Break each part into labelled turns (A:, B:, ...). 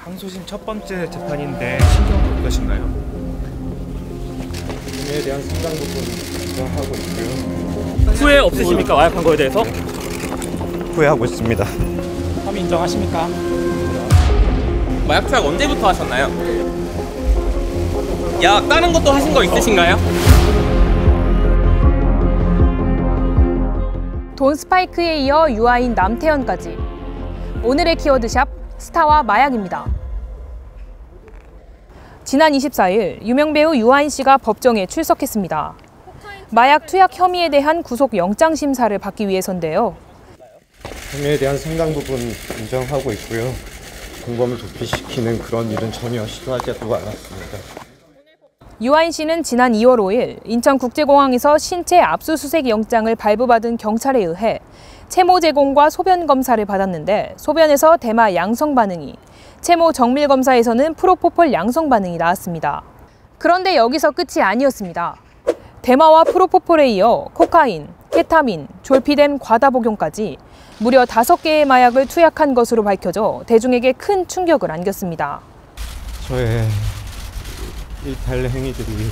A: 항소심 첫 번째 재판인데 심경은 어떠신가요?
B: 혐의에 대한 상당 부분 인정하고 있고요.
A: 후회 없으십니까? 마약한 거에 대해서?
B: 후회하고 있습니다.
C: 혐의 인정하십니까?
D: 마약 투약 언제부터 하셨나요? 약 다른 것도 하신 거 있으신가요?
E: 돈 스파이크에 이어 유아인 남태현까지. 오늘의 키워드샵 스타와 마약입니다. 지난 24일 유명 배우 유아인 씨가 법정에 출석했습니다. 마약 투약 혐의에 대한 구속영장 심사를 받기 위해서인데요.
B: 혐의에 대한 상당 부분 인정하고 있고요. 공범을 도피시키는 그런 일은 전혀 시도하지도 않았습니다.
E: 유아인 씨는 지난 2월 5일 인천국제공항에서 신체 압수수색 영장을 발부받은 경찰에 의해 채모 제공과 소변 검사를 받았는데 소변에서 대마 양성 반응이, 채모 정밀 검사에서는 프로포폴 양성 반응이 나왔습니다. 그런데 여기서 끝이 아니었습니다. 대마와 프로포폴에 이어 코카인, 케타민, 졸피뎀 과다 복용까지 무려 5개의 마약을 투약한 것으로 밝혀져 대중에게 큰 충격을 안겼습니다.
B: 저의 일탈 행위들이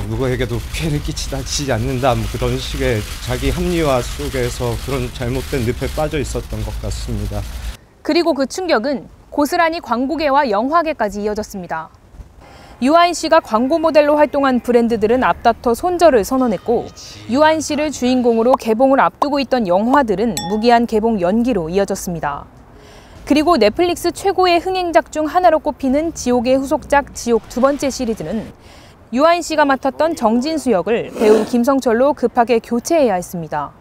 B: 누구에게도 피해를 끼치지 않는다 그런 식의 자기 합리화 속에서 그런 잘못된 늪에 빠져 있었던 것 같습니다.
E: 그리고 그 충격은 고스란히 광고계와 영화계까지 이어졌습니다. 유아인 씨가 광고 모델로 활동한 브랜드들은 앞다퉈 손절을 선언했고 유아인 씨를 주인공으로 개봉을 앞두고 있던 영화들은 무기한 개봉 연기로 이어졌습니다. 그리고 넷플릭스 최고의 흥행작 중 하나로 꼽히는 지옥의 후속작 지옥 2번째 시리즈는 유아인 씨가 맡았던 정진수 역을 배우 김성철로 급하게 교체해야 했습니다.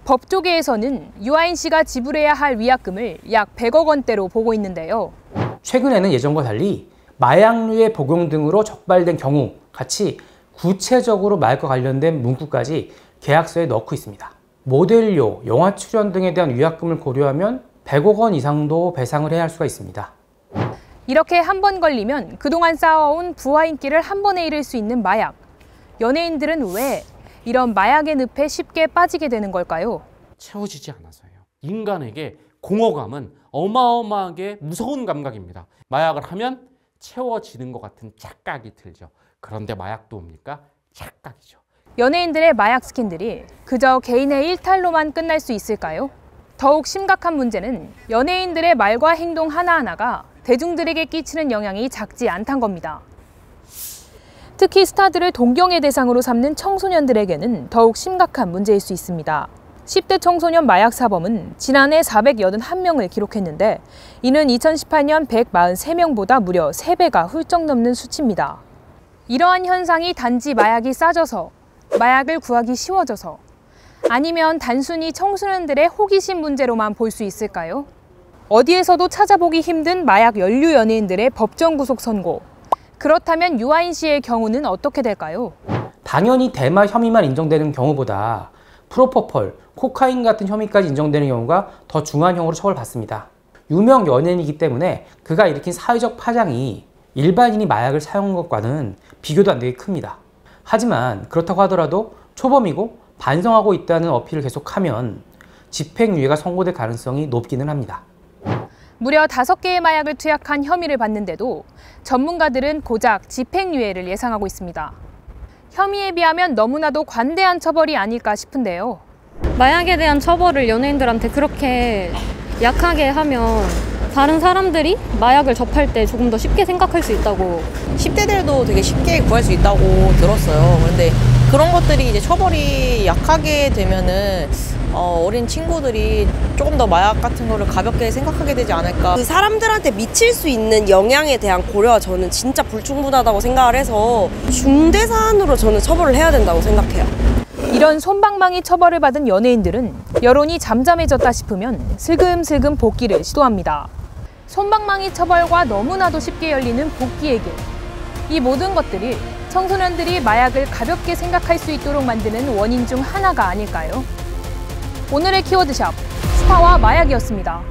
E: 법조계에서는 유아인 씨가 지불해야 할 위약금을 약 100억 원대로 보고 있는데요.
C: 최근에는 예전과 달리 마약류의 복용 등으로 적발된 경우 같이 구체적으로 마약과 관련된 문구까지 계약서에 넣고 있습니다. 모델료, 영화 출연 등에 대한 위약금을 고려하면 100억 원 이상도 배상을 해야 할 수가 있습니다.
E: 이렇게 한 번 걸리면 그동안 쌓아온 부하 인기를 한 번에 잃을 수 있는 마약. 연예인들은 왜 이런 마약의 늪에 쉽게 빠지게 되는 걸까요?
F: 채워지지 않아서요. 인간에게 공허감은 어마어마하게 무서운 감각입니다. 마약을 하면 채워지는 것 같은 착각이 들죠. 그런데 마약도 뭡니까? 착각이죠.
E: 연예인들의 마약 스캔들이 그저 개인의 일탈로만 끝날 수 있을까요? 더욱 심각한 문제는 연예인들의 말과 행동 하나하나가 대중들에게 끼치는 영향이 작지 않단 겁니다. 특히 스타들을 동경의 대상으로 삼는 청소년들에게는 더욱 심각한 문제일 수 있습니다. 10대 청소년 마약 사범은 지난해 481명을 기록했는데 이는 2018년 143명보다 무려 3배가 훌쩍 넘는 수치입니다. 이러한 현상이 단지 마약이 싸져서, 마약을 구하기 쉬워져서, 아니면 단순히 청소년들의 호기심 문제로만 볼 수 있을까요? 어디에서도 찾아보기 힘든 마약 연류 연예인들의 법정 구속 선고. 그렇다면 유아인 씨의 경우는 어떻게 될까요?
C: 당연히 대마 혐의만 인정되는 경우보다 프로포폴, 코카인 같은 혐의까지 인정되는 경우가 더 중한 형으로 처벌받습니다. 유명 연예인이기 때문에 그가 일으킨 사회적 파장이 일반인이 마약을 사용한 것과는 비교도 안 되게 큽니다. 하지만 그렇다고 하더라도 초범이고 반성하고 있다는 어필을 계속하면 집행유예가 선고될 가능성이 높기는 합니다.
E: 무려 5개의 마약을 투약한 혐의를 받는데도 전문가들은 고작 집행유예를 예상하고 있습니다. 혐의에 비하면 너무나도 관대한 처벌이 아닐까 싶은데요.
G: 마약에 대한 처벌을 연예인들한테 그렇게 약하게 하면 다른 사람들이 마약을 접할 때 조금 더 쉽게 생각할 수 있다고.
H: 10대들도 되게 쉽게 구할 수 있다고 들었어요. 그런데 그런 것들이 이제 처벌이 약하게 되면은 어린 친구들이 조금 더 마약 같은 거를 가볍게 생각하게 되지 않을까.
I: 그 사람들한테 미칠 수 있는 영향에 대한 고려가 저는 진짜 불충분하다고 생각을 해서 중대 사안으로 저는 처벌을 해야 된다고 생각해요.
E: 이런 솜방망이 처벌을 받은 연예인들은 여론이 잠잠해졌다 싶으면 슬금슬금 복귀를 시도합니다. 솜방망이 처벌과 너무나도 쉽게 열리는 복귀의 길. 이 모든 것들이 청소년들이 마약을 가볍게 생각할 수 있도록 만드는 원인 중 하나가 아닐까요? 오늘의 키워드샵, 스타와 마약이었습니다.